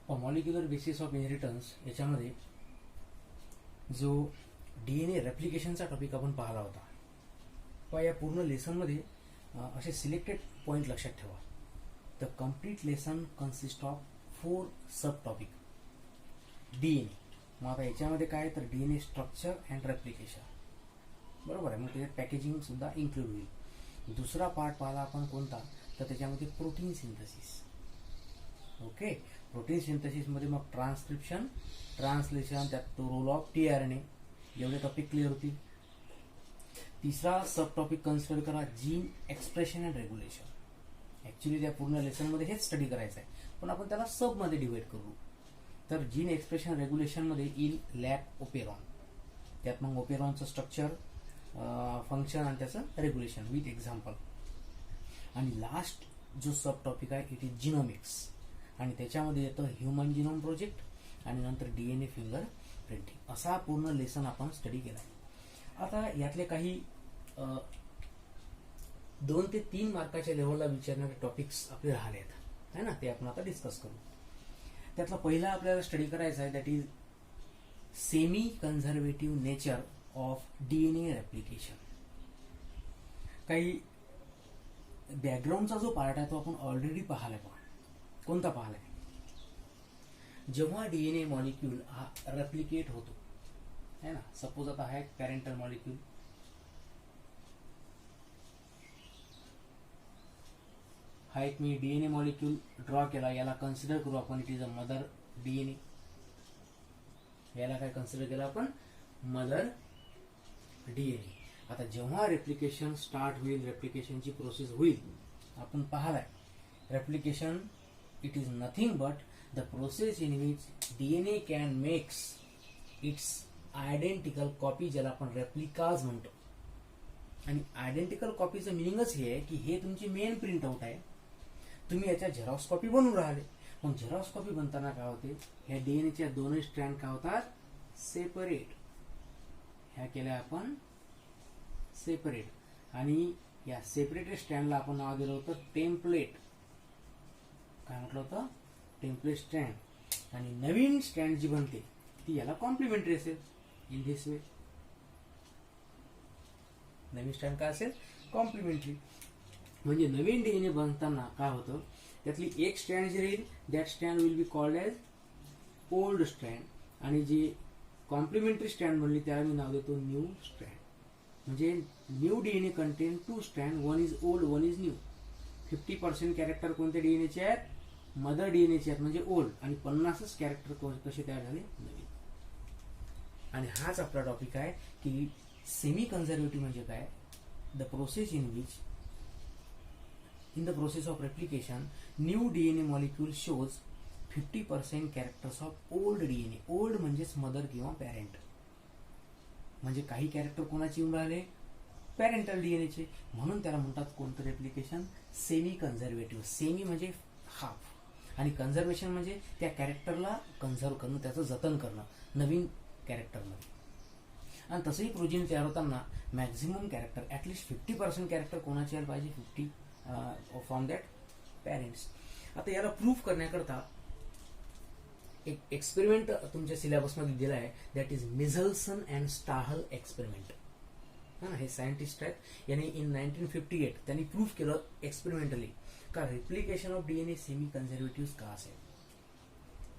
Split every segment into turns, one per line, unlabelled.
Molecular basis of inheritance याच्यामध्ये जो DNA रेप्लिकेशनचा topic आपण पाहिला होता, पण या पूर्ण लेसनमध्ये असे सिलेक्टेड पॉईंट लक्षात ठेवा. The complete lesson consist of 4 sub topic. DNA, मग आता याच्यामध्ये काय तर DNA स्ट्रक्चर अँड रेप्लिकेशन, बरोबर आहे. मग त्याच्यात पॅकेजिंग सुद्धा इन्क्लूड होईल. दुसरा पार्ट पाहिला आपण कोणता, तर त्याच्यामध्ये प्रोटीन सिंथेसिस. ओके, प्रोटीन सिंथेसिसमध्ये मग ट्रान्सक्रिप्शन, ट्रान्सलेशन, त्यात तो रोल ऑफ tRNA, एवढे टॉपिक क्लिअर होतील. तिसरा सब टॉपिक कन्सिडर करा gene expression and regulation. Actually त्या पूर्ण लेसनमध्ये हेच स्टडी करायचं आहे, पण आपण त्याला सबमध्ये डिवाइड करू. तर जीन एक्सप्रेशन रेग्युलेशनमध्ये येईल लॅक ओपेरॉन. त्यात मग ओपेरॉनचं स्ट्रक्चर, फंक्शन आणि त्याचं रेग्युलेशन विथ एक्झाम्पल. आणि लास्ट जो सब टॉपिक आहे इट इज जिनोमिक्स, आणि त्याच्यामध्ये येतं ह्युमन जिनोम प्रोजेक्ट आणि नंतर DNA फिंगर प्रिंटिंग. असा पूर्ण लेसन आपण स्टडी केला आहे. आता यातले काही 2 ते 3 मार्काच्या लेवलला विचारणारे टॉपिक्स आपले राहिले आहेत, है ना, ते आपण आता डिस्कस करू. त्यातला पहिला आपल्याला स्टडी करायचा आहे, that is semi conservative nature of DNA replication. काही बॅकग्राऊंडचा जो पार्ट आहे तो आपण ऑलरेडी पाहिलाय. कोणता पाहिलाय? जेव्हा DNA मॉलिक्यूल हा रेप्लिकेट होतो, है ना, सपोज आता हा एक पॅरेंटल मॉलिक्यूल, हा एक मी DNA मॉलिक्यूल ड्रॉ केला, याला कन्सिडर करू आपण it is a mother DNA. याला काय कन्सिडर केलं आपण? Mother DNA. आता जेव्हा रेप्लिकेशन स्टार्ट होईल, रेप्लिकेशनची प्रोसेस होईल, आपण पाहिलाय replication it is nothing but the process in which DNA can makes it's identical copy, ज्याला आपण रेप्लिकाज म्हणतो. आणि आयडेंटिकल कॉपीचं मिनिंगच हे आहे की हे तुमची मेन प्रिंट आउट आहे, तुम्ही याच्या झेरॉक्स कॉपी बनवून राहिले. मग झेरॉक्स कॉपी बनताना काय होते, ह्या DNAच्या दोन्ही स्ट्रँड काय होतात? सेपरेट. ह्या केल्या आपण सेपरेट, आणि या सेपरेटेड स्ट्रँडला आपण नाव दिलं होतं टेम्पलेट. काय म्हटलं होतं? Template strand. आणि नवीन स्ट्रँड जी बनते ती याला कॉम्प्लिमेंटरी असेल. In this way Naveen strand काय असेल? कॉम्प्लिमेंटरी. म्हणजे नवीन DNA बनताना काय होतं, त्यातली एक स्ट्रँड जी राहील that strand will be called as old strand, आणि जी कॉम्प्लिमेंटरी स्ट्रँड बनली त्याला मी नाव देतो न्यू स्ट्रँड. म्हणजे न्यू DNA कंटेन 2 स्ट्रँड, one is old, one is new. 50% character कोणत्या DNAचे आहेत? मदर DNAचे आहेत, म्हणजे ओल्ड, आणि 50च कॅरेक्टर कसे तयार झाले? नवीन. आणि हाच आपला टॉपिक आहे की सेमी कन्झर्वेटिव्ह म्हणजे काय? The process in which in the process of replication new DNA molecule shows 50% characters of old DNA. old म्हणजेच मदर किंवा पॅरेंट. म्हणजे काही कॅरेक्टर कोणाचे येऊन राहिले? पॅरेंटल DNA चे. म्हणून त्याला म्हणतात कोणतं रेप्लिकेशन? Semi conservative. सेमी म्हणजे हाफ, आणि कन्झर्वेशन म्हणजे त्या कॅरेक्टरला कन्झर्व करणं, त्याचं जतन करणं नवीन कॅरेक्टरमध्ये. आणि तसंही प्रोजीन तयार होताना मॅक्झिमम कॅरेक्टर ॲटलिस्ट 50% कॅरेक्टर कोणाचे यायला पाहिजे? 50 फ्रॉम दॅट पॅरेंट्स. आता याला प्रूफ करण्याकरता एक एक्सपेरिमेंट तुमच्या सिलेबसमध्ये दिला आहे, दॅट इज मिझल्सन अँड स्टाहल एक्सपेरिमेंट. हा, हे सायंटिस्ट आहेत, यांनी इन 1958 त्यांनी प्रूफ केलं एक्सपेरिमेंटली का replication of DNA semi conservative का असेल.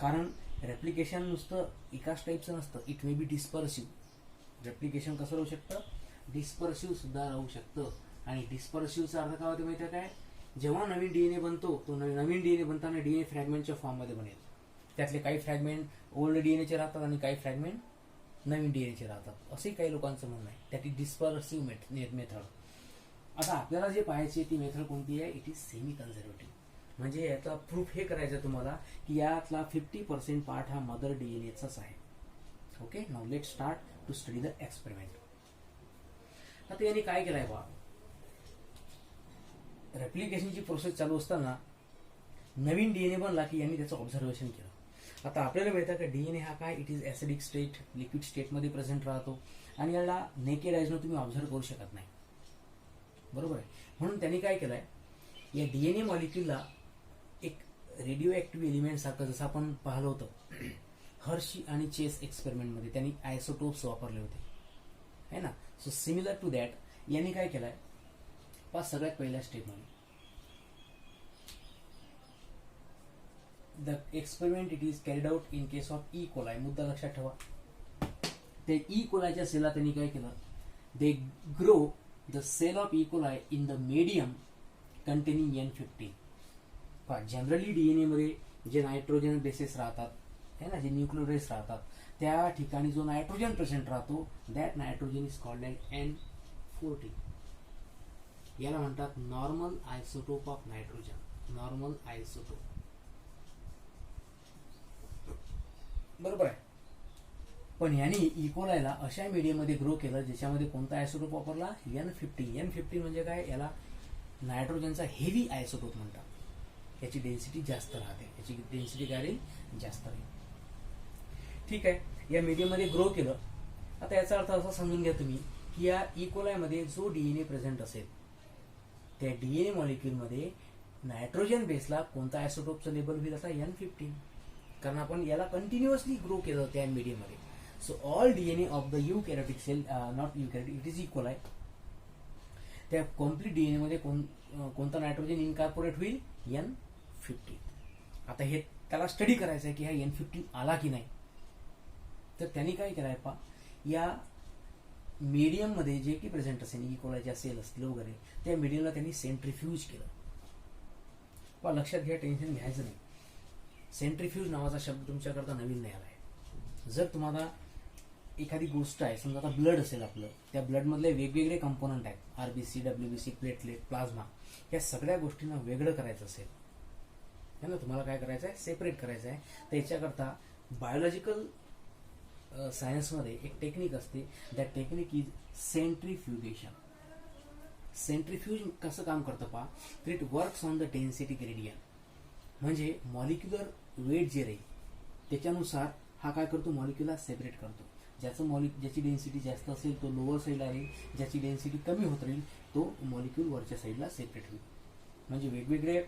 कारण रेप्लिकेशन नुसतं एकाच टाईपचं नसतं, इट मे बी डिस्पर्सिव्ह. रेप्लिकेशन कसं राहू शकतं? डिस्पर्सिव्ह सुद्धा राहू शकतं. आणि डिस्पर्सिव्हचा अर्थ काय होते माहिती आहे काय? जेव्हा नवीन DNA बनतो, तो नवीन DNA बनताना DNA फ्रॅगमेंटच्या फॉर्ममध्ये बनेल. त्यातले काही फ्रॅगमेंट ओल्ड DNAचे राहतात आणि काही फ्रॅगमेंट नवीन DNAचे राहतात, असंही काही लोकांचं म्हणणं आहे. That is dispersive method. आता आपल्याला जे पाहायचे ती मेथड कोणती आहे? It is semi conservative. म्हणजे याचा प्रूफ हे करायचं तुम्हाला की यातला 50% पार्ट हा मदर DNAचाच आहे. Okay, now let start to study the experiment. आता यांनी काय केलंय बा, रेप्लिकेशनची प्रोसेस चालू असताना नवीन DNA बनला की यांनी त्याचं ऑब्झर्वेशन केलं. आता आपल्याला माहिती आहे का DNA हा काय? It is acidic state, liquid स्टेटमध्ये प्रेझेंट राहतो, आणि याला नेकेड आईजनं तुम्ही ऑब्झर्व करू शकत नाही, बरोबर आहे. म्हणून त्यांनी काय केलंय, या DNA मॉलिक्यूलला एक रेडिओ ऍक्टिव्ह एलिमेंट सारखं जसं आपण पाहिलं होतं हर्शी आणि चेस एक्सपेरिमेंटमध्ये त्यांनी आयसोटोप्स वापरले होते है ना. सो सिमिलर टू दॅट यांनी काय केलंय सगळ्यात पहिल्या स्टेपमध्ये the experiment it is carried out in case of E coli. मुद्दा लक्षात ठेवा. ते ई कोलायच्या सेलला त्यांनी काय केलं, they grow the cell of E coli in the medium containing N15. Generally DNA मध्ये जे नायट्रोजन बेसेस राहतात है ना, जे न्यूक्लियोटाइड्स राहतात त्या ठिकाणी जो नायट्रोजन प्रेझेंट राहतो that nitrogen is called as N14. याला म्हणतात normal isotope of nitrogen. Normal isotope बरोबर आहे. पण यांनी इकोलायला अशा मीडियममध्ये ग्रो केलं ज्याच्यामध्ये कोणता आयसोटोप वापरला N15. N15 म्हणजे काय, याला नायट्रोजनचा हेवी आयसोटोप म्हणतात. याची डेन्सिटी जास्त राहते, याची डेन्सिटी काय राहील, जास्त राहील. ठीक आहे, या मीडियममध्ये ग्रो केलं. आता याचा अर्थ असा समजून घ्या तुम्ही की या इकोलायमध्ये जो डीएनए प्रेझेंट असेल त्या डीएनए मॉलिक्युलमध्ये नायट्रोजन बेसला कोणता आयसोटोपचं लेबल होईल, आता N15. कारण आपण याला कंटिन्युअसली ग्रो केलं त्या मीडियममध्ये. So all DNA of the eukaryotic cell, not eukaryotic, it is E coli, त्या कॉम्प्लीट डीएनए मध्ये कोणता नायट्रोजन इनकॉर्पोरेट होईल, N15. आता हे त्याला स्टडी करायचं आहे की हा N15 आला की नाही. तर त्यांनी काय केलंय या मीडियम मध्ये जे की प्रेझेंट असेल इकोलायच्या सेल असतील वगैरे त्या मीडियमला त्यांनी सेंट्रीफ्यूज केलं. लक्षात घ्या, टेन्शन घ्यायचं नाही. सेंट्रीफ्यूज नावाचा शब्द तुमच्याकरता नवीन नाही आलाय. जर तुम्हाला एखादी गोष्ट आहे, समजा आता ब्लड असेल आपलं, त्या ब्लड मधले वेगवेगळे कंपोनंट आहेत, आरबीसी, डब्ल्यूबीसी, प्लेटलेट, प्लाझ्मा, या सगळ्या गोष्टींना वेगळं करायचं असेल है ना, तुम्हाला काय करायचं आहे, सेपरेट करायचं आहे. तर याच्याकरता बायोलॉजिकल सायन्समध्ये एक टेक्निक असते, that technique is centrifugation. Centrifuge कसं काम करतं तर it works on the density gradient. म्हणजे मॉलिक्युलर वेट जे राहील त्याच्यानुसार हा काय करतो, मॉलिक्युलला सेपरेट करतो. ज्याची डेन्सिटी जास्त असेल तो लोअर साईडला राहील, ज्याची डेन्सिटी कमी होत राहील तो मॉलिक्यूल वरच्या साईडला सेपरेट होईल. म्हणजे वेगवेगळे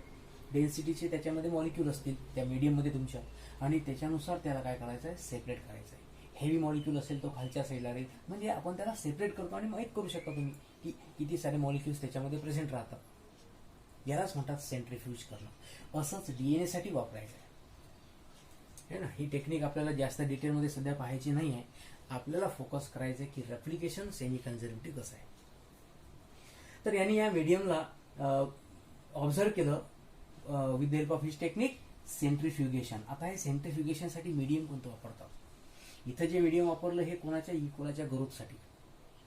डेन्सिटीचे त्याच्यामध्ये मॉलिक्यूल असतील त्या मीडियममध्ये तुमच्या, आणि त्याच्यानुसार त्याला काय करायचं आहे, सेपरेट करायचं आहे. हेवी मॉलिक्यूल असेल तो खालच्या साईडला राहील. म्हणजे आपण त्याला सेपरेट करतो आणि माहीत करू शकता तुम्ही की किती सारे मॉलिक्यूल्स त्याच्यामध्ये प्रेझेंट राहतात. यालाच म्हणतात सेंट्रीफ्यूज करणं. असंच डीएनए साठी वापरायचं आहे ना. ही टेक्निक आपल्याला जास्त डिटेलमध्ये सध्या पाहायची नाही आहे. आपल्याला फोकस करायचं आहे की रेप्लिकेशन सेमी कन्झर्वेटिव्ह कसं आहे. तर यांनी या मीडियमला ऑब्झर्व केलं with the help of his technique centrifugation. आता हे सेंट्रीफ्युगेशनसाठी मीडियम कोणतं वापरतात, इथं जे मीडियम वापरलं हे कोणाच्या इकोलाच्या ग्रोथसाठी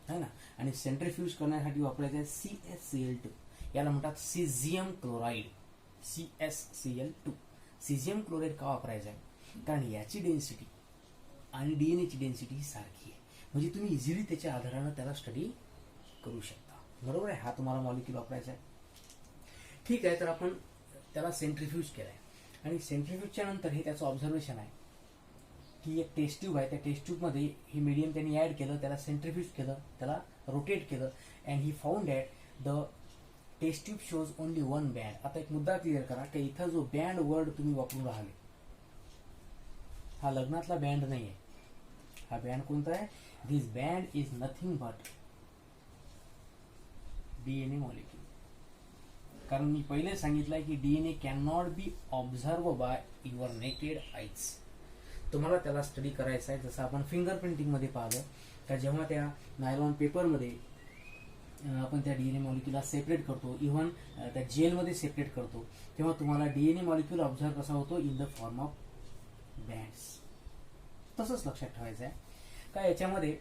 है ना, आणि सेंट्रीफ्यूज करण्यासाठी वापरायचं आहे CsCl2. याला म्हणतात सिझियम क्लोराईड, CsCl2. सिझियम क्लोराईड का वापरायचं आहे, कारण याची डेन्सिटी आणि डीएनएची डेन्सिटी ही सारखी आहे. म्हणजे तुम्ही इझिली त्याच्या आधारानं त्याला स्टडी करू शकता. बरोबर आहे. हा तुम्हाला मॉलिक्यूल वापरायचा आहे. ठीक आहे, तर आपण त्याला सेंट्रीफ्यूज केलाय आणि सेंट्रीफ्यूजच्या नंतर हे त्याचं ऑब्झर्वेशन आहे की एक टेस्ट ट्यूब आहे, त्या टेस्ट ट्यूबमध्ये हे मीडियम त्यांनी ऍड केलं, त्याला सेंट्रीफ्यूज केलं, त्याला रोटेट केलं, and he found that the test tube shows only one band. आता एक मुद्दा क्लिअर करा की इथं जो बँड वर्ड तुम्ही वापरून राहिले हा लग्नातला बँड नाही आहे. हा बँड कोणता आहे, this band is nothing but DNA molecule. कारण मी पहिले सांगितलंय की DNA can not be observe by your naked eyes. तुम्हाला त्याला स्टडी करायचा आहे. जसं आपण फिंगर प्रिंटिंग मध्ये पाहिलं का जेव्हा त्या नायलॉन पेपरमध्ये आपण त्या डीएनए मॉलिक्यूलला सेपरेट करतो, इव्हन त्या जेलमध्ये सेपरेट करतो, तेव्हा तुम्हाला डीएनए मॉलिक्यूल ऑब्झर्व कसा होतो, in the form of bands. तसंच लक्षात ठेवायचं आहे का याच्यामध्ये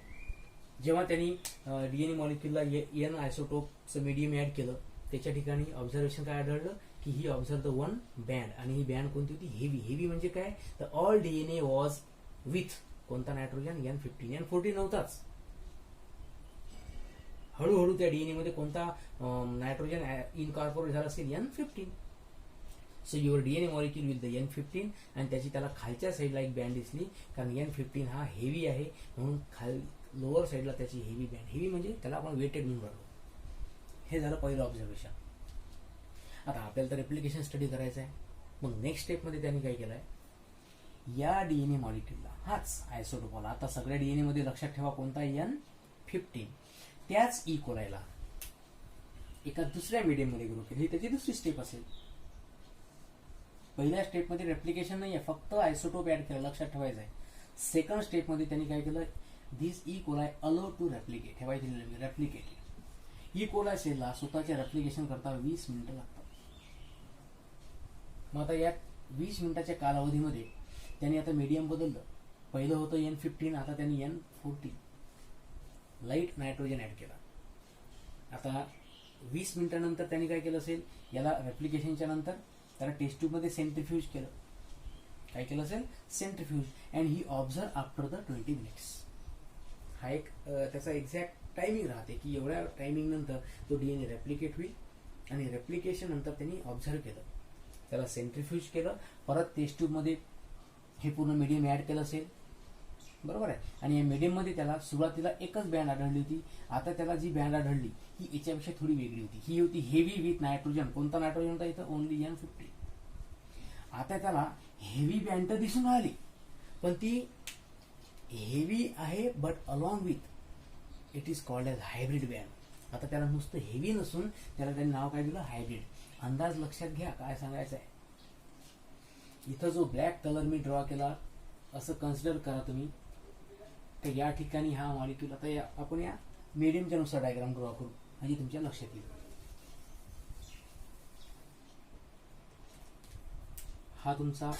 जेव्हा त्यांनी डीएनए मॉलिक्यूलला एन आयसोटोपचं मीडियम ऍड केलं त्याच्या ठिकाणी ऑब्झर्वेशन काय आढळलं की ही ऑब्झर्व द वन बँड, आणि ही बँड कोणती होती, हेवी. हेवी म्हणजे काय, तर ऑल डीएनए वॉज विथ कोणता नायट्रोजन, N15. N14 नव्हताच. हळूहळू त्या डीएनए मध्ये कोणता नायट्रोजन इनकॉर्पोरेट झाला असेल, N15. So your DNA molecule with the N15, आणि त्याची त्याला खालच्या साईडला एक बँड दिसली कारण N15 हा हेवी आहे म्हणून लोअर साईडला त्याची हेवी बँड. हेवी म्हणजे त्याला आपण वेटेड म्हणून राहिलो. हे झालं पहिलं ऑब्झर्वेशन. आता आपल्याला तर रेप्लिकेशन स्टडी करायचं आहे. मग नेक्स्ट स्टेपमध्ये त्यांनी काय केलंय, या डीएनए मॉलिक्युलला हाच आयसोटोप आला. आता सगळ्या डीएनए मध्ये लक्षात ठेवा कोणता N15, त्याच ई कोलायला एका दुसऱ्या मीडियम मध्ये ग्रो केलं. ही त्याची दुसरी स्टेप असेल. पहिल्या स्टेपमध्ये रेप्लिकेशन नाही आहे, फक्त आयसोटोप ऍड केलं, लक्षात ठेवायचं आहे. सेकंड स्टेपमध्ये त्यांनी काय केलं, दिस ई कोलाय अलो टू रेप्लिकेट. हे माहिती रेप्लिकेट. ई कोलाय सेलला स्वतःच्या रेप्लिकेशन करता 20 मिनिटं लागतात. मग आता या 20 मिनिटाच्या कालावधीमध्ये त्यांनी आता मीडियम बदललं. पहिलं होतं N15, आता त्यांनी N14 लाईट नायट्रोजन ऍड केला. आता 20 मिनिटानंतर त्यांनी काय केलं असेल, याला रेप्लिकेशनच्या नंतर त्याला टेस्ट ट्यूब मध्ये सेंट्रीफ्यूज केलं. काय केलं असेल, centrifuge. And he observe after the 20 minutes. हा एक त्याचा एक्झॅक्ट टायमिंग राहते की एवढ्या टायमिंग नंतर तो डीएनए रेप्लिकेट होईल. आणि रेप्लिकेशन नंतर त्यांनी ऑब्झर्व केलं, त्याला सेंट्रीफ्यूज केलं, परत टेस्ट ट्यूब मध्ये हे पूर्ण मीडियम ऍड केलं असेल, बरोबर आहे. आणि या मीडियम मध्ये त्याला सुरुवातीला एकच बँड आढळली होती. आता त्याला जी बँड आढळली ही याच्यापेक्षा थोडी वेगळी होती. ही होती हेवी विथ नायट्रोजन. कोणता नायट्रोजन होता इथं, ओनली N15. आता त्याला हेवी बँड तर दिसून राहिली, पण ती हेवी आहे but along with it is called as hybrid band. आता त्याला नुसतं हेवी नसून त्याला त्यांनी नाव काय दिलं, हायब्रिड. अंदाज लक्षात घ्या काय सांगायचं आहे. इथं जो ब्लॅक कलर मी ड्रॉ केला असं कन्सिडर करा तुम्ही, तर या ठिकाणी हा मॉलिक्यूल, आता आपण या मीडियमच्या नुसार डायग्राम ड्रॉ करू म्हणजे तुमच्या लक्षात येईल. हा तुमचा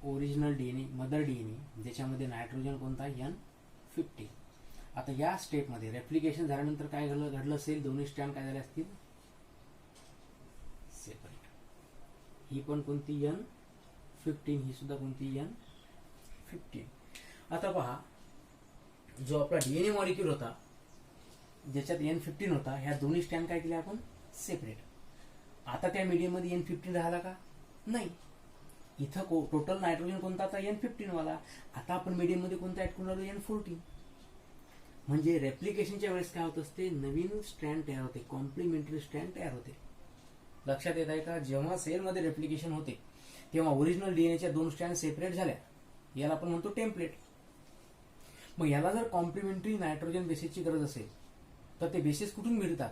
ओरिजिनल डीएनए, मदर डीएनए, ज्याच्यामध्ये नायट्रोजन कोणता N15. आता या स्टेपमध्ये रेप्लिकेशन झाल्यानंतर काय घडलं असेल, दोन्ही स्ट्रँड काय झाले असतील, सेपरेट. ही पण कोणती N15, ही सुद्धा कोणती N15. आता पहा, जो आपला डीएनए मॉलिक्यूल होता ज्याच्यात N15 होता, ह्या दोन्ही स्ट्रँड काय केले आपण, सेपरेट. आता त्या मीडियम मध्ये N15 राहिला का, नाही. इथं टोटल नायट्रोजन कोणता आता N15 वाला. आता आपण मीडियम मध्ये कोणता ऍड करून आलो, N14. म्हणजे रेप्लिकेशनच्या वेळेस काय होत असते, नवीन स्ट्रँड तयार होते, कॉम्प्लिमेंटरी स्ट्रँड तयार होते. लक्षात येत आहे का, जेव्हा सेलमध्ये रेप्लिकेशन होते तेव्हा ओरिजिनल डीएनएच्या दोन स्ट्रँड सेपरेट झाल्या, याला आपण म्हणतो टेम्पलेट. मग याला जर कॉम्प्लिमेंटरी नायट्रोजन बेसिसची गरज असेल तर ते बेसिस कुठून मिळतात,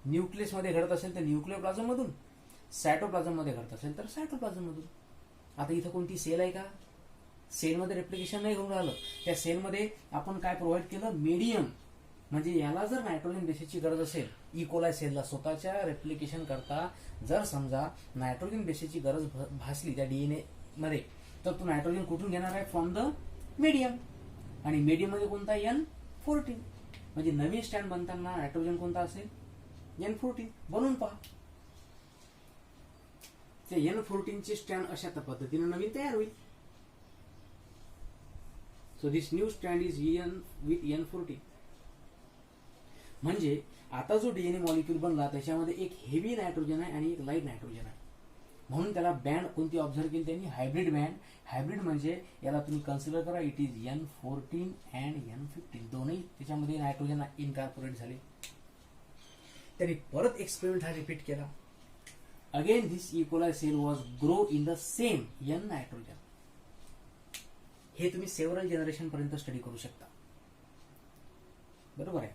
न्यूक्लियस मध्ये घडत असेल तर न्यूक्लियोप्लाझम मधून, सायटोप्लाझम मध्ये घडत असेल तर सायटोप्लाझम मधून. आता इथं कोणती सेल आहे का, सेलमध्ये रेप्लिकेशन नाही घडून राहिलं. त्या सेलमध्ये आपण काय प्रोव्हाइड केलं, मीडियम. म्हणजे याला जर नायट्रोजन बेसिसची गरज असेल, ई कोलाय सेलला स्वतःच्या रेप्लिकेशन करता जर समजा नायट्रोजन बेसिसची गरज भासली त्या डीएनए मध्ये, तर तो नायट्रोजन कुठून घेणार आहे, फ्रॉम द मीडियम. आणि मीडियम मध्ये कोणता N14. म्हणजे नवीन स्ट्रँड बनताना नायट्रोजन कोणता असेल, N14. बनवून पहा, ते N14 चे स्ट्रँड अशा पद्धतीने नवीन तयार होईल. So this new strand is with N14. म्हणजे आता जो डीएनए मॉलिक्यूल बनला त्याच्यामध्ये एक हेवी नायट्रोजन आहे आणि एक लाईट नायट्रोजन आहे. म्हणून त्याला बँड कोणती ऑब्झर्व केली त्यांनी, हायब्रिड बँड. हायब्रिड म्हणजे याला तुम्ही कन्सिडर करा, it is N14 and N15. दोन्ही त्याच्यामध्ये नायट्रोजन इनकॉर्पोरेट झाले. त्यांनी परत एक्सपेरिमेंट हा रिपीट केला. Again this E coli cell was grow in the same N nitrogen. हे तुम्ही सेव्हरल जनरेशन पर्यंत स्टडी करू शकता, बरोबर आहे.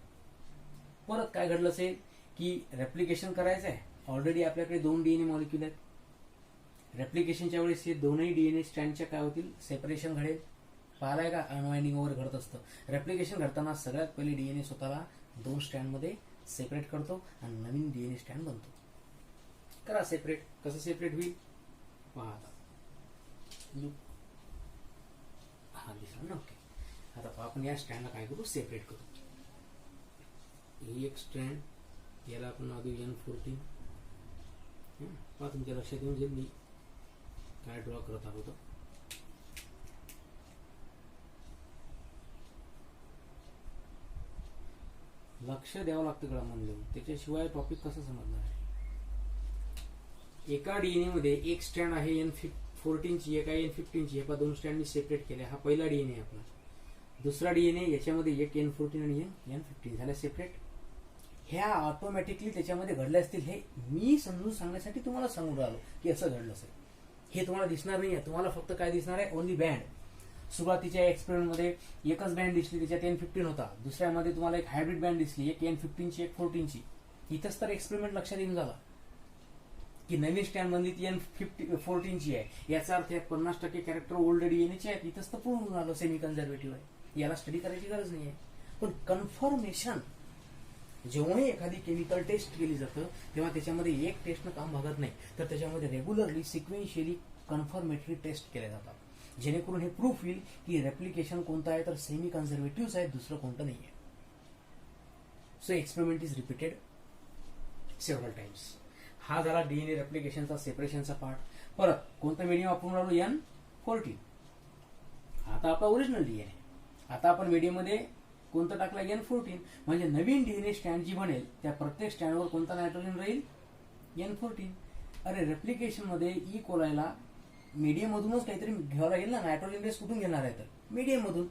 परत काय घडलं असेल की रेप्लिकेशन करायचं आहे, ऑलरेडी आपल्याकडे दोन डीएनए मॉलिक्यूल आहेत. रेप्लिकेशनच्या वेळेस हे दोनही डीएनए स्ट्रँडच्या काय होतील, सेपरेशन घडेल. पाहिलाय का, अनवाइंडिंग वगैरे घडत असतं. रेप्लिकेशन घडताना सगळ्यात पहिले डीएनए स्वतःला दोन स्ट्रँड मध्ये सेपरेट करतो आणि नवीन डीएनए स्ट्रँड बनतो. करा सेपरेट. कसं सेपरेट होईल पहा आता. हा दिसला ना, ओके. आता आपण या स्ट्रँडला काय करू, सेपरेट करू. ही एक स्ट्रँड, याला आपण नाव देऊ N14. पहा तुमच्या लक्षात येऊन जाईल मी काय ड्रॉ करत आहोत. लक्ष द्यावं लागतं कडा मन देऊन, त्याच्याशिवाय टॉपिक कसं समजणार आहे. एका डीएनए मध्ये एक स्ट्रँड आहे N14 ची, एका N15 ची. हे दोन स्ट्रँड मी सेपरेट केले. हा पहिला डीएनए आपला. दुसरा डीएनए याच्यामध्ये एक N14 आणि N15 झाल्या सेपरेट. ह्या ऑटोमॅटिकली त्याच्यामध्ये घडल्या असतील, हे मी समजून सांगण्यासाठी तुम्हाला सांगून राहिलो की असं घडलं असेल. हे तुम्हाला दिसणार नाही आहे. तुम्हाला फक्त काय दिसणार आहे, ओनली बँड. सुरुवातीच्या एक्सपेरिमेंटमध्ये एकच बँड दिसली, त्याच्यात N15 होता. दुसऱ्यामध्ये तुम्हाला एक हायब्रिड बँड दिसली, एक N15 ची, एक 14 ची. इथंच तर एक्सपेरिमेंट लक्षात येऊन झाला की नवीन स्टँड मधली ती N14 ची आहे. याचा अर्थ 50% कॅरेक्टर ओल्ड डीएनएचे आहेत. इथंच तर पूर्ण झालं सेमी कन्झर्वेटिव्ह आहे. याला स्टडी करायची गरज नाही आहे. पण कन्फर्मेशन, जेव्हाही एखादी केमिकल टेस्ट केली जातं तेव्हा त्याच्यामध्ये एक टेस्टनं काम भागत नाही, तर त्याच्यामध्ये रेग्युलरली सिक्वेन्शियली कन्फर्मेटरी टेस्ट केल्या जातात, जेणेकरून हे प्रूफ होईल की रेप्लिकेशन कोणतं आहे तर सेमी कन्झर्वेटिव्ह आहे, दुसरं कोणतं नाही आहे. So experiment is repeated several times. हा झाला डीएनए रेप्लिकेशनचा, सेपरेशनचा पार्ट. परत कोणतं मीडियम वापरून राहिलो, N14. आता आपला ओरिजिनल डीएनए. आता आपण मीडियम मध्ये कोणतं टाकलं, N14. म्हणजे नवीन डीएनए स्टँड जी बनेल त्या प्रत्येक स्टँडवर कोणता नायट्रोजन राहील, N14. अरे रेप्लिकेशन मध्ये ई कोलायला मीडियम मधूनच काहीतरी घ्यावं लागेल ना. नायट्रोजन बेस कुठून घेणार आहे तर मीडियम मधून,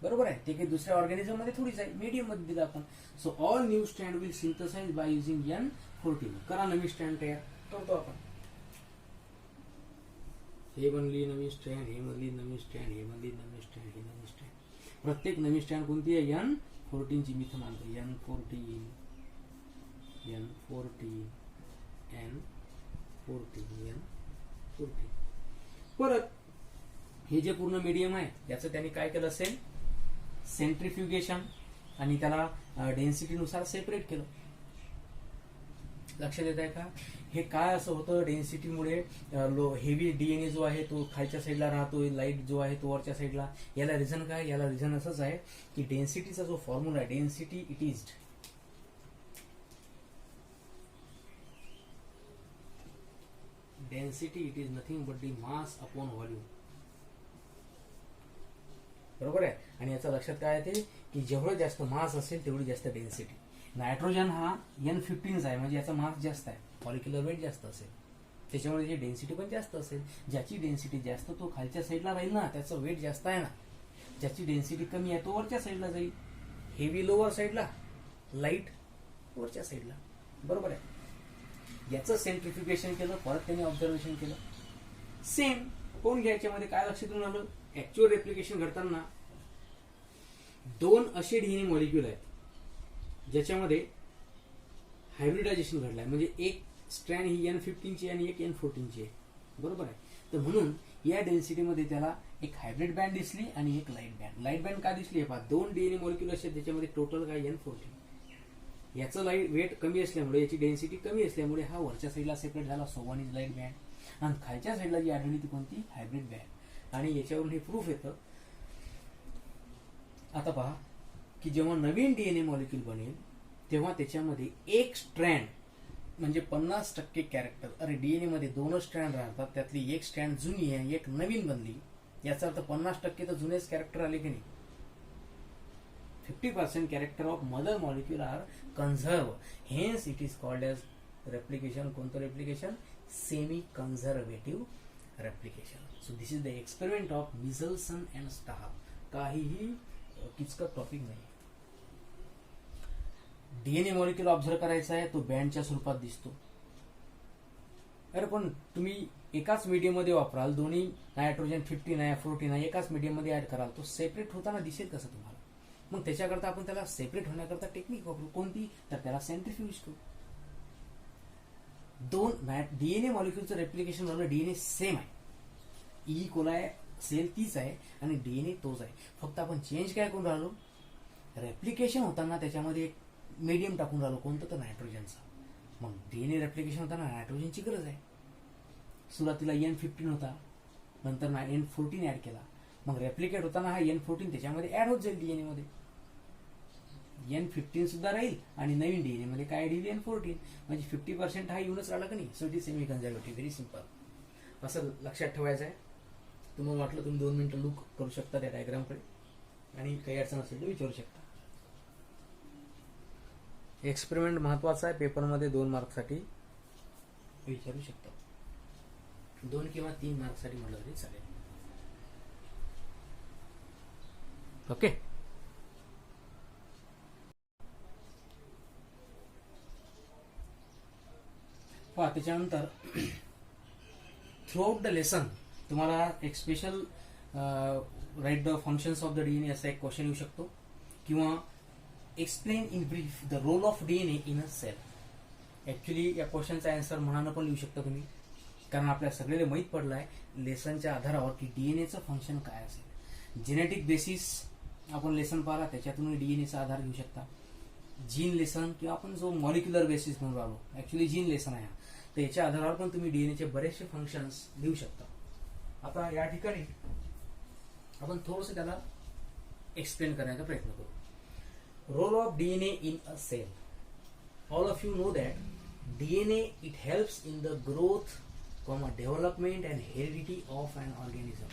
बरोबर आहे. ते काही दुसऱ्या ऑर्गॅनिझम मध्ये थोडीच आहे, मीडियम मध्ये दिलं आपण. So all new stand will synthesise by using N14. करा नवीन स्टँड तयार करतो आपण. हे बनली नवीन स्टँड, हे बनली नवीन स्टँड, हे बनली नवीन स्टँड, हे नवीन स्टँड. प्रत्येक नवीन स्टँड कोणती आहे, N14 ची. मी तर मानतो N14, N14, N14, N14. परत हे जे पूर्ण मीडियम आहे याचं त्यांनी काय केलं असेल, सेंट्रिफ्युगेशन, आणि त्याला डेन्सिटीनुसार सेपरेट केलं. लक्षात येत आहे का? हे काय असं होतं, डेन्सिटीमुळे हेवी डीएनए जो आहे तो खालच्या साईडला राहतो, लाईट जो आहे तो वरच्या साईडला. याला रिझन काय, याला रिझन असंच आहे की डेन्सिटीचा जो फॉर्म्युला आहे, density it is nothing but the mass upon volume. बरोबर आहे. आणि याचा लक्षात काय येते की जेवढं जास्त मास असेल तेवढी जास्त डेन्सिटी. नायट्रोजन हा N15 आहे, म्हणजे याचा मास जास्त आहे, मॉलिक्युलर वेट जास्त असेल, त्याच्यामुळे त्याची डेन्सिटी पण जास्त असेल. ज्याची डेन्सिटी जास्त तो खालच्या साईडला राहील ना, त्याचं वेट जास्त आहे ना. ज्याची डेन्सिटी कमी आहे तो वरच्या साईडला जाईल. हेवी लोअर साईडला, लाईट वरच्या साईडला, बरोबर आहे. याचं सेंट्रिफ्युगेशन केलं, परत त्यांनी ऑब्झर्वेशन केलं. सेम कोण घ्यायच्यामध्ये काय लक्षात येऊन आलं, ऍक्च्युअल रेप्लिकेशन घडताना दोन असे डीएनए मॉलिक्युल आहेत ज्याच्यामध्ये हायब्रिडायझेशन घडलंय. म्हणजे एक स्ट्रँड ही N15 ची आणि एक N14 ची आहे, बरोबर आहे. तर म्हणून या डेन्सिटीमध्ये त्याला एक हायब्रिड बँड दिसली आणि एक लाईट बँड. लाईट बँड का दिसली, पहा दोन डीएनए मॉलिक्युल असे त्याच्यामध्ये टोटल काय N14. याचं लाईट वेट कमी असल्यामुळे, याची डेन्सिटी कमी असल्यामुळे हा वरच्या साईडला सेपरेट झाला, so one is light band. आणि खालच्या साईडला जी आढळली ती कोणती, हायब्रिड बँड. आणि याच्यावरून हे प्रूफ येतं. आता पहा की जेव्हा नवीन डीएनए मॉलिक्यूल बनेल तेव्हा त्याच्यामध्ये एक स्ट्रँड म्हणजे 50% कॅरेक्टर. अरे डीएनए मध्ये दोनच स्ट्रँड राहतात, त्यातली एक स्ट्रँड जुनी आहे, एक नवीन बनली. याचा अर्थ 50% तर जुनेच कॅरेक्टर आले की नाही. 50% character of mother molecule are conserve, hence it is called as replication. कोणतं replication, semi conservative replication. So this is the experiment of Meselson and Stahl. काहीही किचकट टॉपिक नाही. डीएनए मॉलिक्यूल ऑब्झर्व करायचा आहे, तो बँडच्या स्वरूपात दिसतो. अरे पण तुम्ही एकाच मीडियम मध्ये वापराल, दोन्ही नायट्रोजन 15 आहे 14 आहे एकाच मीडियम मध्ये ऍड कराल, तो सेपरेट होताना दिसेल कसं तुम्हाला. मग त्याच्याकरता आपण त्याला सेपरेट होण्याकरता टेक्निक वापरू. कोणती, तर त्याला सेंट्रिफ्यूज करू. दोन डीएनए मॉलिक्यूलचं रेप्लिकेशन झालं, डीएनए सेम आहे, ई कोलाय सेल तीच आहे आणि डीएनए तोच आहे. फक्त आपण चेंज काय करून राहिलो, रेप्लिकेशन होताना त्याच्यामध्ये एक मीडियम टाकून राहिलो, कोणतं तर नायट्रोजनचा. मग डीएनए रेप्लिकेशन होताना नायट्रोजनची गरज आहे. सुरुवातीला N15 होता, नंतर N14 ऍड केला. मग रेप्लिकेट होताना हा N14 त्याच्यामध्ये ऍड होत जाईल डीएनए मध्ये. N15 सुद्धा राहील आणि नवीन डीएनए मध्ये काय ऍड होईल, N14. म्हणजे 50% हा येऊनच राहिला का नाही. So it is semi conservative. Very simple. असं लक्षात ठेवायचं आहे. तुम्हाला वाटलं तुम्ही 2 मिनिटं लुक करू शकता त्या डायग्रामकडे आणि काही अडचण असेल तर विचारू शकता. एक्सपेरिमेंट महत्वाचा आहे, पेपरमध्ये 2 मार्कसाठी विचारू शकता. 2 किंवा 3 मार्कसाठी म्हटलं तरी चालेल. ओके. पहा त्याच्यानंतर थ्रूआउट द लेसन तुम्हाला एक special write the functions of the DNA असा एक क्वेश्चन येऊ शकतो, किंवा explain in brief the role of DNA in a cell. Actually या क्वेश्चनचा आन्सर म्हणानं पण लिहू शकता तुम्ही, कारण आपल्या सगळ्याला माहीत पडलं आहे लेसनच्या आधारावर की डीएनएचं फंक्शन काय असेल. जेनेटिक बेसिस आपण लेसन पाहिला, त्याच्यातून डीएनएचा आधार घेऊ शकता. जीन लेसन किंवा आपण जो मॉलिक्युलर बेसिस म्हणून राहिलो, ऍक्च्युली जीन लेसन आहे, तर याच्या आधारावर पण तुम्ही डीएनएचे बरेचसे फंक्शन्स लिहू शकता. आता या ठिकाणी आपण थोडंसं त्याला एक्सप्लेन करण्याचा प्रयत्न करू. Role of DNA in a cell. All of you know that DNA it helps in the growth, development and heredity of an organism.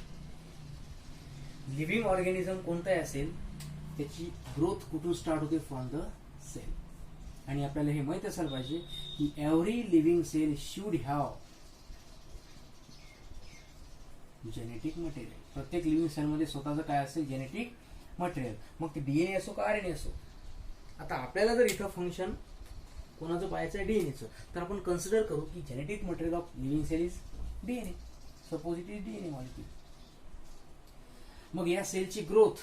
Living organism कोणताही असेल त्याची ग्रोथ कुठून स्टार्ट होते, फ्रॉम द सेल. आणि आपल्याला हे माहित असायला पाहिजे की every living cell should have genetic material. प्रत्येक लिव्हिंग सेलमध्ये स्वतःचं काय असेल, जेनेटिक मटेरियल. मग ते डीएनए असो का आरएनए असो. आता आपल्याला जर इथं फंक्शन कोणाचं पाहायचं आहे, डीएनएचं, तर आपण कन्सिडर करू की genetic material of living cell is DNA. Suppose it is DNA molecule. मग या सेलची ग्रोथ,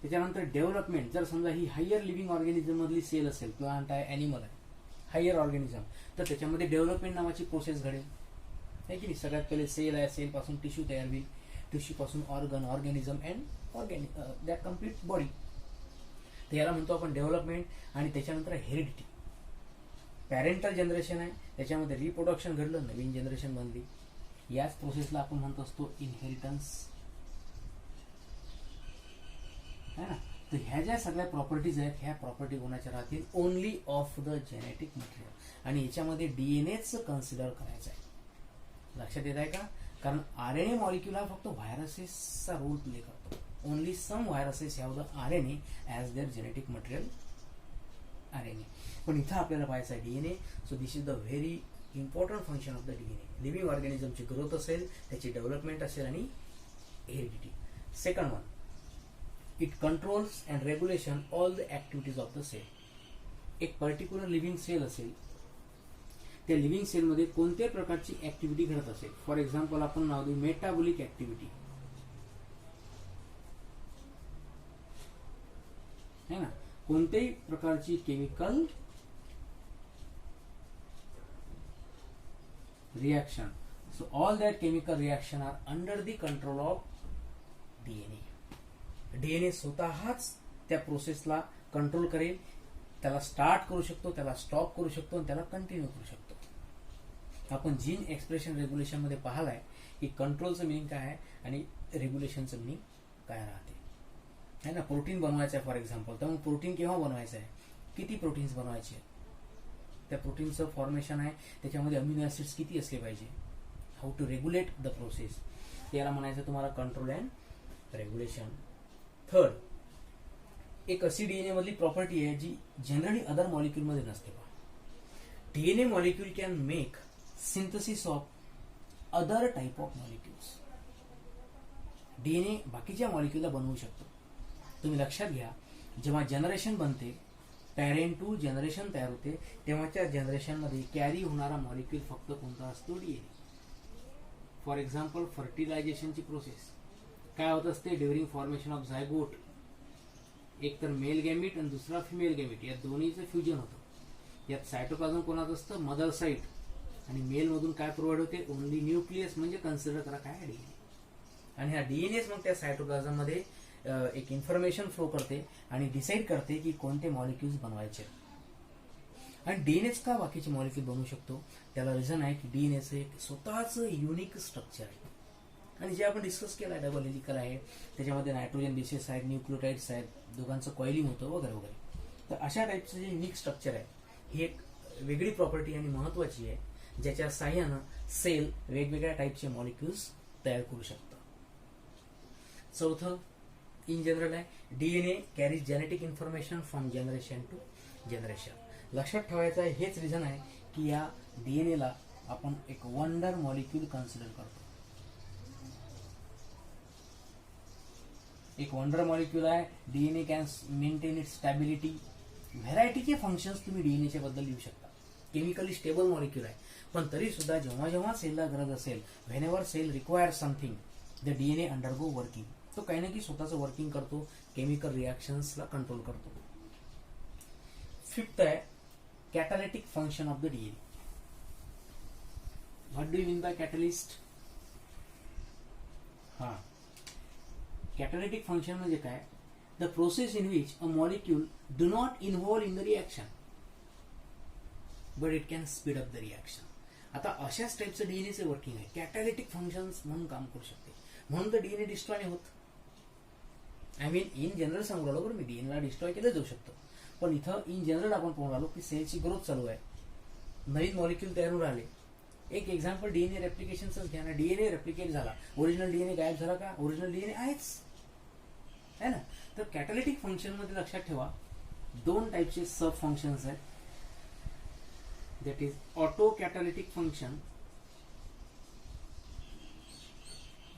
त्याच्यानंतर डेव्हलपमेंट. जर समजा ही हायर लिव्हिंग ऑर्गॅनिझम मधली सेल असेल, प्लांट आहे, अॅनिमल आहे, हायर ऑर्गॅनिझम, तर त्याच्यामध्ये डेव्हलपमेंट नावाची प्रोसेस घडेल, आहे की नाही. सगळ्यात पहिले सेल आहे, सेल पासून टिश्यू तयार होईल, टिश्यू पासून organ, organism and that complete body. तर याला म्हणतो आपण डेव्हलपमेंट. आणि त्याच्यानंतर हेरिडिटी. पॅरेंटल जनरेशन आहे, त्याच्यामध्ये रिप्रोडक्शन घडलं, नवीन जनरेशन बनली. याच प्रोसेसला आपण म्हणत असतो इनहेरिटन्स, है ना. तर ह्या ज्या सगळ्या प्रॉपर्टीज आहेत, ह्या प्रॉपर्टी कोणाच्या राहतील, only of the genetic material. आणि याच्यामध्ये डीएनएच कन्सिडर करायचं आहे. लक्षात येत आहे का. कारण आरएनए मॉलिक्यूल हा फक्त व्हायरसेसचा रोल प्ले करतो. Only some viruses have the RNA as their genetic material RNA. पण इथं आपल्याला पाहायचं आहे DNA. So this is the very important function of the DNA. Living ऑर्गॅनिझमची ग्रोथ असेल, त्याची डेव्हलपमेंट असेल आणि heredity. Second one, it controls and regulation all the activities of the cell. एक पर्टिक्युलर लिव्हिंग सेल असेल, त्या लिव्हिंग सेलमध्ये कोणत्याही प्रकारची ऍक्टिव्हिटी घडत असेल. फॉर एक्झाम्पल आपण नाव देऊ मेटाबॉलिक ऍक्टिव्हिटी, है ना. कोणत्याही प्रकारची chemical reaction. So all that chemical reaction are under the control of DNA. DNA स्वतःच त्या प्रोसेसला कंट्रोल करेल, त्याला स्टार्ट करू शकतो, त्याला स्टॉप करू शकतो आणि त्याला कंटिन्यू करू शकतो. आपण जीन एक्सप्रेशन रेग्युलेशन मध्ये पाहिलाय की कंट्रोलचं मिनिंग काय आहे आणि रेग्युलेशनचं मिनिंग काय राहते, है ना. प्रोटीन बनवायचं आहे फॉर एक्झाम्पल, तर मग प्रोटीन केव्हा बनवायचं आहे, किती प्रोटीन्स बनवायचे, त्या प्रोटीनचं फॉर्मेशन आहे, त्याच्यामध्ये अमिनो ऍसिड्स किती असले पाहिजे, how to regulate the process, त्याला म्हणायचं तुम्हाला कंट्रोल अँड रेग्युलेशन. थर्ड, एक अशी डीएनए मधली प्रॉपर्टी आहे जी जनरली अदर मॉलिक्यूल मध्ये नसते. DNA molecule can make synthesis of other type of molecules. DNA बाकीच्या मॉलिक्यूलला बनवू शकतो. तुम्ही लक्षात घ्या, जेव्हा जनरेशन बनते, पॅरेंट टू जनरेशन तयार होते, तेव्हाच्या जनरेशन मध्ये कॅरी होणारा मॉलिक्यूल फक्त कोणता असतो, डीएनए. फॉर एक्झाम्पल फर्टिलायझेशनची प्रोसेस काय होत असते, ड्युरिंग फॉर्मेशन ऑफ झायगोट, एक तर मेल गॅमिट आणि दुसरा फिमेल गॅमिट, या दोन्हीचं फ्युजन होतं. यात सायटोप्लाझम कोणाचं असतं, मदर साईट, आणि मेल मधून काय प्रोव्हाइड होते, ओनली न्यूक्लियस, म्हणजे कन्सिडर करा काय डीएनए. आणि हा डीएनएच मग त्या सायटोप्लाझम मध्ये एक इन्फॉर्मेशन फ्लो करते आणि डिसाईड करते की कोणते मॉलिक्युल्स बनवायचे. आणि डीएनएच का बाकीचे मॉलिक्यूल बनवू शकतो, त्याला रिझन आहे की डीएनएचं एक स्वतःच युनिक स्ट्रक्चर आहे. आणि जे आपण डिस्कस केलं आहे, डबल हेलिकल आहे, त्याच्यामध्ये नायट्रोजन बेसेस आहेत, न्यूक्लियोटाइड्स आहेत, दोघांचं कॉइलिंग होतं वगैरे वगैरे. तर अशा टाईपचं जे युनिक स्ट्रक्चर आहे, ही एक वेगळी प्रॉपर्टी आणि महत्वाची आहे, ज्याच्या साह्यानं सेल वेगवेगळ्या टाईपचे मॉलिक्युल्स तयार करू शकतं. चौथं इन जनरल आहे, DNA carries genetic information from generation to generation. लक्षात ठेवायचं आहे, हेच रिझन आहे की या डीएनएला आपण एक वंडर मॉलिक्यूल कन्सिडर करतो. एक वंडर मॉलिक्यूल आहे. DNA can maintain it stability. व्हेरायटीचे फंक्शन्स तुम्ही डीएनएच्या बद्दल लिहू शकता. केमिकली स्टेबल मॉलिक्यूल आहे, पण तरी सुद्धा जेव्हा जेव्हा सेलला गरज असेल, whenever cell require something, the DNA undergo working, तो काही ना काही स्वतःचं वर्किंग करतो, केमिकल रिॲक्शन्सला कंट्रोल करतो. फिफ्थ आहे catalytic function of the DNA. What do you mean by catalyst? हा, कॅटालिटिक फंक्शन म्हणजे काय? The process in which a molecule do not involve in the reaction but it can speed up the reaction. आता अशाच टाईपचं डीएनएचं working आहे, कॅटालिटिक functions म्हणून काम करू शकते, म्हणून तर डीएनए डिस्ट्रॉय नाही होत. आय मीन इन जनरल सांगू राहिलो बरं मी, डीएनएला डिस्ट्रॉय केलं जाऊ शकतं, पण इथं इन जनरल आपण पाहून राहिलो की सेलची ग्रोथ चालू आहे, नवीन मॉलिक्यूल तयार होऊन राहिले. एक एक्झाम्पल डीएनए रेप्लिकेशनच घ्या ना. डीएनए रेप्लिकेट झाला, ओरिजिनल डीएनए गायब झाला का? ओरिजिनल डीएनए आहेच है ना. तर कॅटालिटिक फंक्शन मध्ये लक्षात ठेवा दोन टाईपचे सब फंक्शन्स आहेत. That is auto catalytic function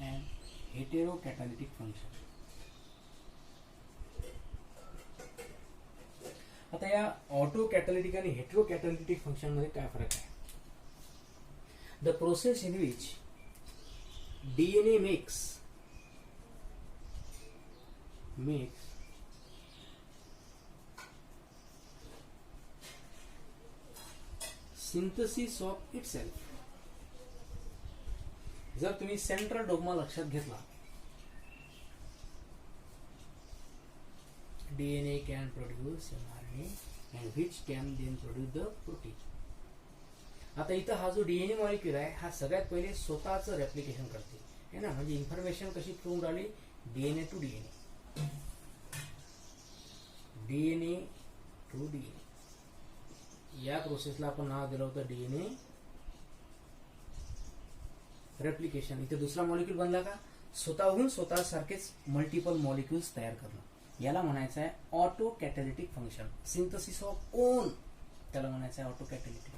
and hetero catalytic function. आता या ऑटो कॅटालिटिक आणि हेटेरो कॅटालिटिक फंक्शन मध्ये काय फरक आहे? The process in which DNA makes synthesis of itself. जर तुम्ही सेंट्रल डोग्मा लक्षात घेतला, DNA can produce mRNA and which can then produce the protein. आता इथं हा जो डीएनए मॉलिक्यूल आहे हा सगळ्यात पहिले स्वतःच रेप्लिकेशन करते है ना. म्हणजे इन्फॉर्मेशन कशी फ्लो राहिली, DNA to DNA, DNA to DNA. या प्रोसेसला आपण नाव दिलं होतं डीएनए रेप्लिकेशन. इथे दुसरा मॉलिक्यूल बनला का, स्वतःहून स्वतः सारखेच मल्टिपल मॉलिक्यूल्स तयार करणं, याला म्हणायचं आहे auto catalytic function. Synthesis of own त्याला म्हणायचं आहे ऑटो कॅटालिटिक.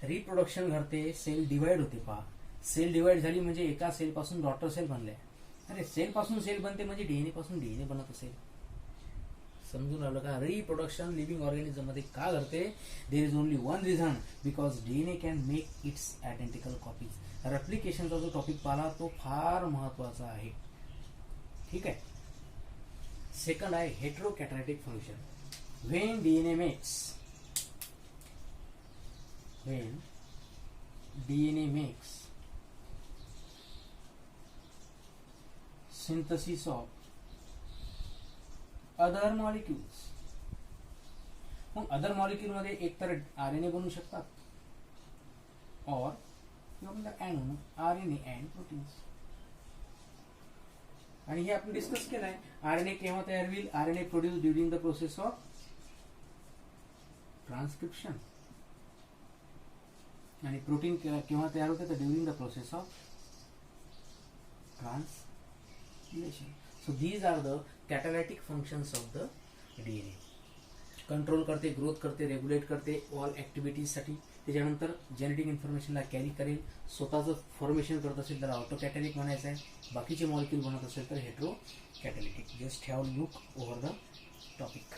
रिप्रोडक्शन घडते, सेल डिवाइड होते. पहा, सेल डिवाइड झाली म्हणजे एका सेल पासून डॉटर सेल बनले. अरे सेल पासून सेल बनते म्हणजे डीएनए पासून डीएनए बनत असेल. समजून आलं का? रिप्रोडक्शन लिव्हिंग ऑर्गॅनिझम मध्ये का घडते? There is only one reason, because DNA can make its identical copies. रेप्लिकेशनचा जो टॉपिक पाहिला तो फार महत्वाचा आहे. ठीक आहे. सेकंड आहे hetero catalytic function. When DNA makes synthesis of other molecules. मग अदर मॉलिक्यूल मध्ये एकतर आरएनए बनू शकतात और आरएनए अँड प्रोटीन्स. आणि हे आपण डिस्कस केलं आहे. आरएनए केव्हा तयार होईल? RNA produce during the process of transcription. आणि प्रोटीन केव्हा तयार होते? तर during the process of translation. So these are the catalytic functions of the DNA. Control करते, ग्रोथ करते, रेग्युलेट करते ऑल ऍक्टिव्हिटीजसाठी. त्याच्यानंतर जेनेटिक इन्फॉर्मेशनला कॅरी करेल. स्वतःचं फॉर्मेशन करत असेल तर ऑटो कॅटालिटिक म्हणायचं आहे. बाकीचे मॉलिक्यूल बनत असेल तर hetero catalytic. Just have look over the topic.